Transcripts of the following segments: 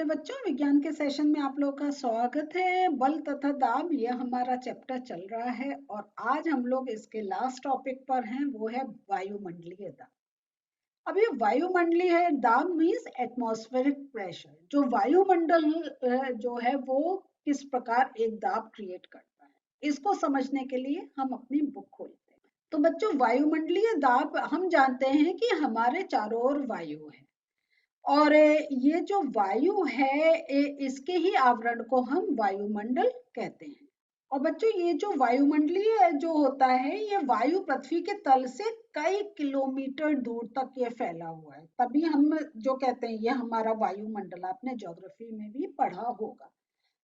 नमस्ते बच्चों, विज्ञान के सेशन में आप लोगों का स्वागत है। बल तथा दाब ये हमारा चैप्टर चल रहा है और आज हम लोग इसके लास्ट टॉपिक पर हैं, वो है वायुमंडलीय दाब। अब ये वायुमंडलीय दाब मीन्स एटमॉस्फेरिक प्रेशर। जो वायुमंडल जो है वो किस प्रकार एक दाब क्रिएट करता है, इसको समझने के लिए हम अपनी बुक खोलते हैं। तो बच्चों, वायुमंडलीय दाब हम जानते हैं कि हमारे चारों ओर वायु है और ये जो वायु है इसके ही आवरण को हम वायुमंडल कहते हैं। और बच्चों, ये जो वायुमंडलीय जो होता है ये वायु पृथ्वी के तल से कई किलोमीटर दूर तक ये फैला हुआ है, तभी हम जो कहते हैं ये हमारा वायुमंडल। आपने ज्योग्राफी में भी पढ़ा होगा।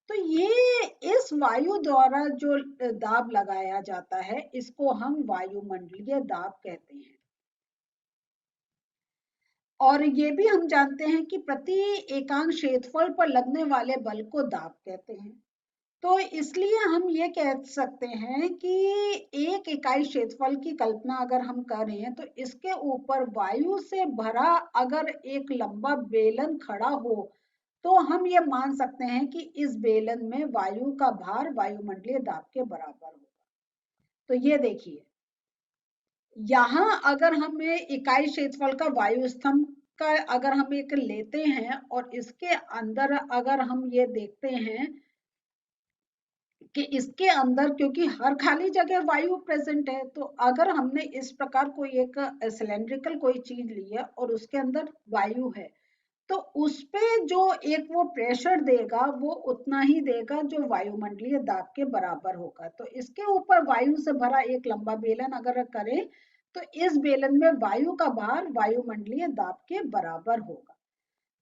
तो ये इस वायु द्वारा जो दाब लगाया जाता है इसको हम वायुमंडलीय दाब कहते हैं। और ये भी हम जानते हैं कि प्रति एकांक क्षेत्रफल पर लगने वाले बल को दाब कहते हैं। तो इसलिए हम ये कह सकते हैं कि एक इकाई क्षेत्रफल की कल्पना अगर हम करें तो इसके ऊपर वायु से भरा अगर एक लंबा बेलन खड़ा हो तो हम ये मान सकते हैं कि इस बेलन में वायु का भार वायुमंडलीय दाब के बराबर होगा। तो ये देखिए, यहाँ अगर हमें इकाई क्षेत्रफल का वायु स्तंभ का अगर हम एक लेते हैं और इसके अंदर अगर हम ये देखते हैं कि इसके अंदर, क्योंकि हर खाली जगह वायु प्रेजेंट है, तो अगर हमने इस प्रकार कोई एक सिलेंड्रिकल कोई चीज ली है और उसके अंदर वायु है तो उस पे जो एक वो प्रेशर देगा वो उतना ही देगा जो वायुमंडलीय दाब के बराबर होगा। तो इसके ऊपर वायु से भरा एक लंबा बेलन अगर करें तो इस बेलन में वायु का भार वायुमंडलीय दाब के बराबर होगा।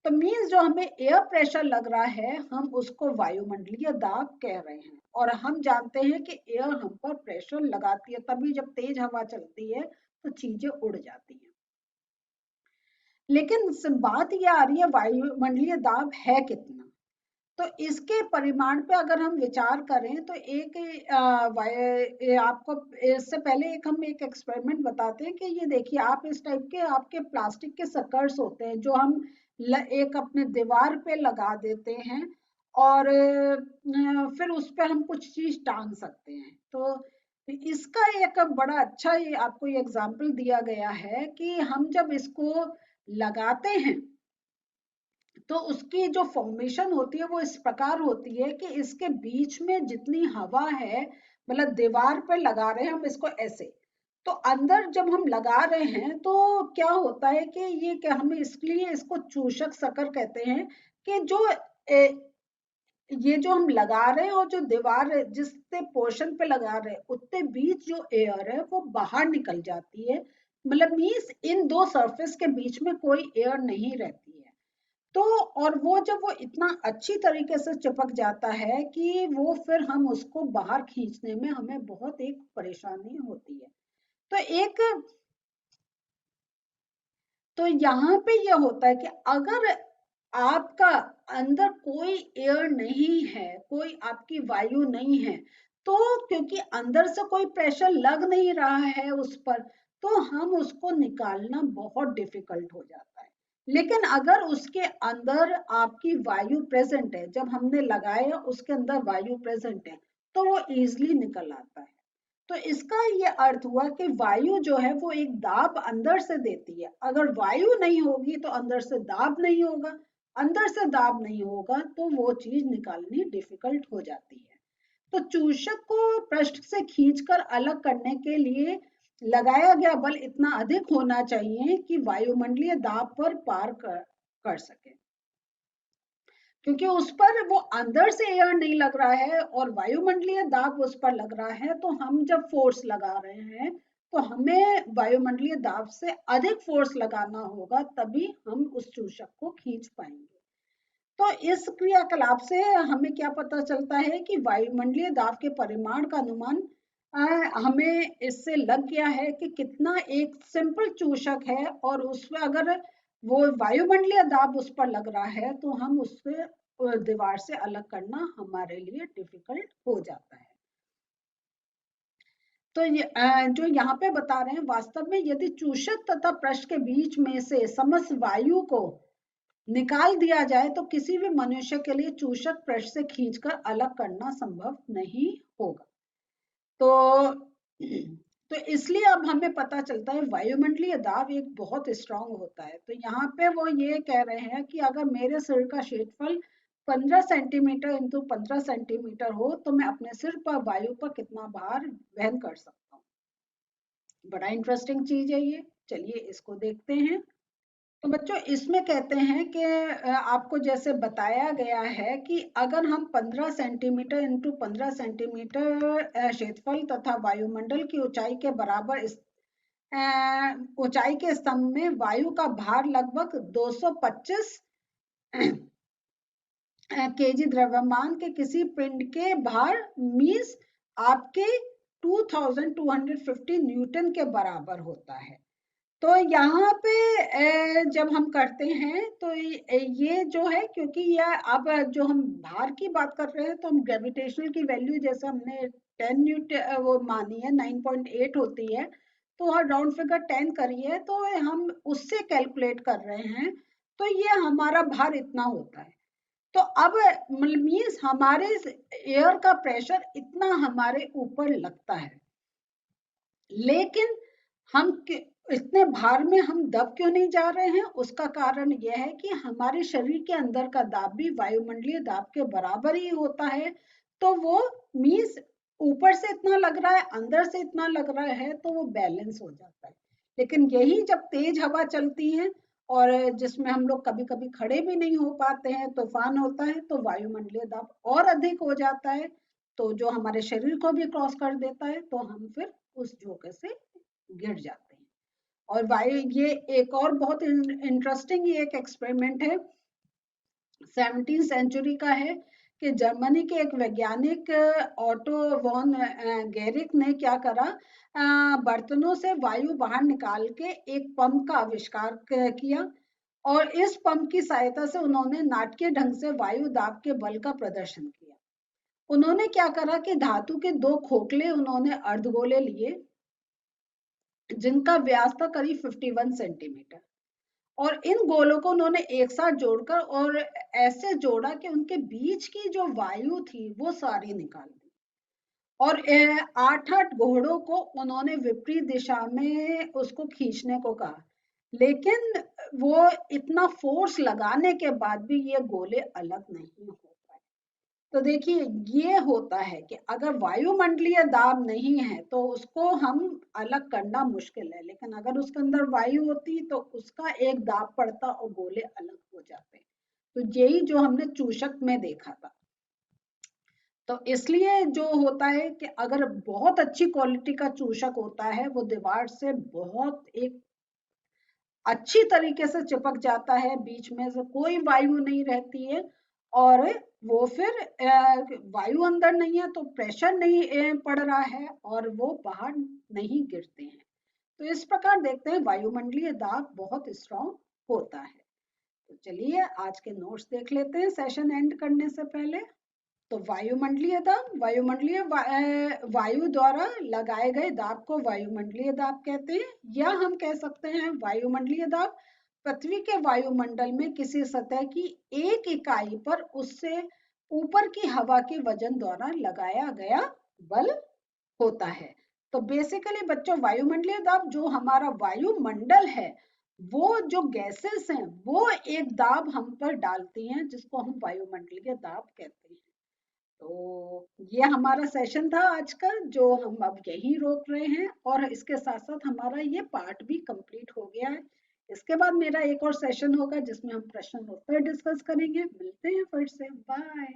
तो मीन्स जो हमें एयर प्रेशर लग रहा है हम उसको वायुमंडलीय दाब कह रहे हैं। और हम जानते हैं कि एयर हम पर प्रेशर लगाती है, तभी जब तेज हवा चलती है तो चीजें उड़ जाती हैं। लेकिन बात ये आ रही है वायुमंडलीय दाब है कितना। तो इसके परिमाण पे अगर हम विचार करें तो एक आपको इससे पहले हम एक एक्सपेरिमेंट बताते हैं कि ये देखिए, आप इस टाइप के आपके प्लास्टिक के सकर्स होते हैं जो हम एक अपने दीवार पे लगा देते हैं और फिर उस पे हम कुछ चीज टांग सकते हैं। तो इसका एक बड़ा अच्छा ये आपको ये एग्जाम्पल दिया गया है कि हम जब इसको लगाते हैं तो उसकी जो फॉर्मेशन होती है वो इस प्रकार होती है कि इसके बीच में जितनी हवा है, मतलब दीवार पे लगा रहे हैं हम इसको ऐसे, तो अंदर जब हम लगा रहे हैं तो क्या होता है कि ये क्या, हम इसलिए इसको चूषक सकर कहते हैं कि जो ये जो हम लगा रहे हैं और जो दीवार जिससे पोर्शन पे लगा रहे हैं उतने बीच जो एयर है वो बाहर निकल जाती है। मतलब मीन्स इन दो सरफेस के बीच में कोई एयर नहीं रहती है। तो और वो जब वो इतना अच्छी तरीके से चिपक जाता है कि वो फिर हम उसको बाहर खींचने में हमें बहुत एक परेशानी होती है। तो एक तो यहाँ पे ये होता है कि अगर आपका अंदर कोई एयर नहीं है, कोई आपकी वायु नहीं है, तो क्योंकि अंदर से कोई प्रेशर लग नहीं रहा है उस पर, तो हम उसको निकालना बहुत डिफिकल्ट हो जाता है। लेकिन अगर उसके अंदर आपकी वायु प्रेजेंट है, जब हमने लगाया उसके अंदर वायु प्रेजेंट है, तो वो इजिली निकल आता है। तो इसका ये अर्थ हुआ कि वायु जो है वो एक दाब अंदर से देती है। अगर वायु नहीं होगी तो अंदर से दाब नहीं होगा, अंदर से दाब नहीं होगा तो वो चीज निकालनी डिफिकल्ट हो जाती है। तो चूषक को पृष्ठ से खींचकर अलग करने के लिए लगाया गया बल इतना अधिक होना चाहिए कि वायुमंडलीय दाब पर पार कर सके, क्योंकि उस पर वो अंदर से एयर नहीं लग रहा है और वायुमंडलीय दाब उस पर लग रहा है। तो हम जब फोर्स लगा रहे हैं तो हमें वायुमंडलीय दाब से अधिक फोर्स लगाना होगा, तभी हम उस चूषक को खींच पाएंगे। तो इस क्रियाकलाप से हमें क्या पता चलता है कि वायुमंडलीय दाब के परिमाण का अनुमान हमें इससे लग गया है कि कितना एक सिंपल चूषक है और उसमें अगर वो वायुमंडलीय दाब उस पर लग रहा है तो हम उससे दीवार से अलग करना हमारे लिए डिफिकल्ट हो जाता है। तो ये जो यहाँ पे बता रहे हैं, वास्तव में यदि चूषक तथा पृष्ठ के बीच में से समस्त वायु को निकाल दिया जाए तो किसी भी मनुष्य के लिए चूषक पृष्ठ से खींचकर अलग करना संभव नहीं होगा। तो तो इसलिए अब हमें पता चलता है वायुमंडलीय दाब एक बहुत स्ट्रांग होता है। तो यहाँ पे वो ये कह रहे हैं कि अगर मेरे सिर का क्षेत्रफल 15 सेंटीमीटर इंटू 15 सेंटीमीटर हो तो मैं अपने सिर पर वायु पर कितना भार वहन कर सकता हूँ। बड़ा इंटरेस्टिंग चीज है ये, चलिए इसको देखते हैं। तो बच्चों इसमें कहते हैं कि आपको जैसे बताया गया है कि अगर हम 15 सेंटीमीटर इंटू 15 सेंटीमीटर क्षेत्रफल तथा वायुमंडल की ऊंचाई के बराबर ऊंचाई के स्तंभ में वायु का भार लगभग 225 केजी द्रव्यमान के किसी पिंड के भार मीन्स आपके 2250 न्यूटन के बराबर होता है। तो यहाँ पे जब हम करते हैं तो ये जो है, क्योंकि यह अब जो हम भार की बात कर रहे हैं तो हम ग्रेविटेशनल की वैल्यू जैसे हमने 10 न्यूटन वो मानी है 9.8 होती है, तो हर राउंड फिगर 10 करी है तो हम उससे कैलकुलेट कर रहे हैं, तो ये हमारा भार इतना होता है। तो अब मीन्स हमारे एयर का प्रेशर इतना हमारे ऊपर लगता है, लेकिन हम इतने भार में हम दब क्यों नहीं जा रहे हैं? उसका कारण यह है कि हमारे शरीर के अंदर का दाब भी वायुमंडलीय दाब के बराबर ही होता है। तो वो मीन्स ऊपर से इतना लग रहा है, अंदर से इतना लग रहा है, तो वो बैलेंस हो जाता है। लेकिन यही जब तेज हवा चलती है और जिसमें हम लोग कभी कभी खड़े भी नहीं हो पाते हैं, तूफान होता है, तो वायुमंडलीय दाब और अधिक हो जाता है, तो जो हमारे शरीर को भी क्रॉस कर देता है, तो हम फिर उस झोंके से गिर जाते हैं। और वायु ये एक और बहुत इंटरेस्टिंग ये एक एक्सपेरिमेंट है, 17वीं सेंचुरी का है, कि जर्मनी के एक वैज्ञानिक ऑटो वॉन गेरिक ने क्या करा, बर्तनों से वायु बाहर निकाल के एक पंप का आविष्कार किया, और इस पंप की सहायता से उन्होंने नाटकीय ढंग से वायु दाब के बल का प्रदर्शन किया। उन्होंने क्या करा कि धातु के 2 खोखले उन्होंने अर्धगोले लिए जिनका व्यास था करीब 51 सेंटीमीटर, और इन गोलों को उन्होंने एक साथ जोड़कर और ऐसे जोड़ा कि उनके बीच की जो वायु थी वो सारी निकाल दी, और 8-8 घोड़ों को उन्होंने विपरीत दिशा में उसको खींचने को कहा, लेकिन वो इतना फोर्स लगाने के बाद भी ये गोले अलग नहीं हो पाए। तो देखिए ये होता है कि अगर वायुमंडलीय दाब नहीं है तो उसको हम अलग करना मुश्किल है, लेकिन अगर उसके अंदर वायु होती तो उसका एक दाब पड़ता और गोले अलग हो जाते। तो यही जो हमने चूषक में देखा था। तो इसलिए जो होता है कि अगर बहुत अच्छी क्वालिटी का चूषक होता है वो दीवार से बहुत एक अच्छी तरीके से चिपक जाता है, बीच में से कोई वायु नहीं रहती है, और वो फिर वायु अंदर नहीं है तो प्रेशर नहीं पड़ रहा है और वो बाहर नहीं गिरते हैं। तो इस प्रकार देखते हैं वायुमंडलीय दाब बहुत स्ट्रांग होता है। तो चलिए आज के नोट्स देख लेते हैं सेशन एंड करने से पहले। तो वायुमंडलीय दाब, वायुमंडलीय वायु द्वारा लगाए गए दाब को वायुमंडलीय दाब कहते हैं, या हम कह सकते हैं वायुमंडलीय दाब पृथ्वी के वायुमंडल में किसी सतह की एक इकाई पर उससे ऊपर की हवा के वजन द्वारा लगाया गया बल होता है। तो बेसिकली बच्चों वायुमंडलीय दाब जो हमारा वायुमंडल है, वो जो गैसेस हैं वो एक दाब हम पर डालती हैं जिसको हम वायुमंडलीय दाब कहते हैं। तो ये हमारा सेशन था आज का, जो हम अब यहीं रोक रहे हैं, और इसके साथ साथ हमारा ये पार्ट भी कंप्लीट हो गया है। इसके बाद मेरा एक और सेशन होगा जिसमें हम प्रश्न उत्तर डिस्कस करेंगे। मिलते हैं फिर से, बाय।